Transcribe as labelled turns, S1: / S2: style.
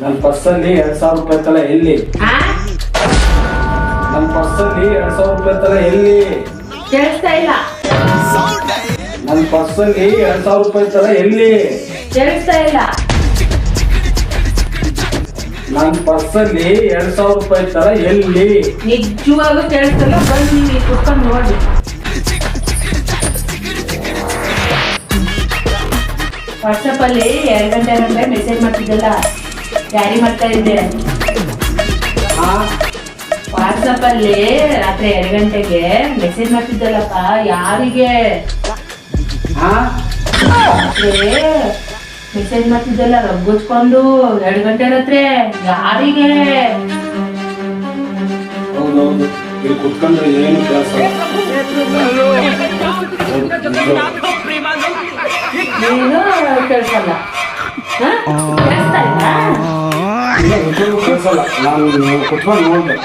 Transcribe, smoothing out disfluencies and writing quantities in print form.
S1: ನನ್ನ ಪರ್ಸಲ್ಲಿ 2,000 ರೂಪಾಯಿ ತಲ ಎಲ್ಲಿ? ನನ್ನ ಪರ್ಸಲ್ಲಿ 2,000 ರೂಪಾಯಿ ತಲ ಎಲ್ಲಿ?
S2: ಕೇಳಿಸ್ತಾ ಇಲ್ಲ.
S1: ನನ್ನ ಪರ್ಸಲ್ಲಿ 2,000 ರೂಪಾಯಿ ತಲ ಎಲ್ಲಿ?
S2: ಕೇಳಿಸ್ತಾ ಇಲ್ಲ.
S1: ನನ್ನ ಪರ್ಸಲ್ಲಿ 2,000 ರೂಪಾಯಿ ತರ ಎಲ್ಲಿ?
S2: ನಿಜವಾಗ್ಲೂ ಕೇಳಿಸ್ತಲ್ಲ. ಬಂದು ನೀವು ಕುತ್ಕೊಂಡು ನೋಡಿ. ವಾಟ್ಸಪ್ ಅಲ್ಲಿ 2 ಗಂಟೆ ಮೆಸೇಜ್ ಮಾಡ್ತಿದ್ದಲ್ಲ, ಕ್ಯಾರಿ ಮಾಡ್ತಾ ಇದ್ದೆ. ವಾಟ್ಸಪ್ ಅಲ್ಲಿ ರಾತ್ರಿ 2 ಗಂಟೆಗೆ ಮೆಸೇಜ್ ಮಾಡ್ತಿದ್ದಲ್ಲಪ್ಪ, ಯಾರಿಗೆ? ಮೆಸೇಜ್ ಮಾಡ್ತಿದ್ದಲ್ಲ ರಗ್ಗುಚ್ಕೊಂಡು 2 ಗಂಟೆ ರಾತ್ರಿ, ಯಾರಿಗೆ?
S1: ಹೌದೌದು, ಇಲ್ಲಿ ಕುತ್ಕೊಂಡ್ರೆ ಏನು ಕೆಲಸ?
S2: ಏನು ಕೇಳಿಸಲ್ಲ. ಕೇಳಿಸ್ತಾ ಇಲ್ಲ.
S1: ಕೆಲಸಲ್ಲ, ನಾನು ಕುತ್ಕೊಂಡು ನೋಡ್ಬೇಕು.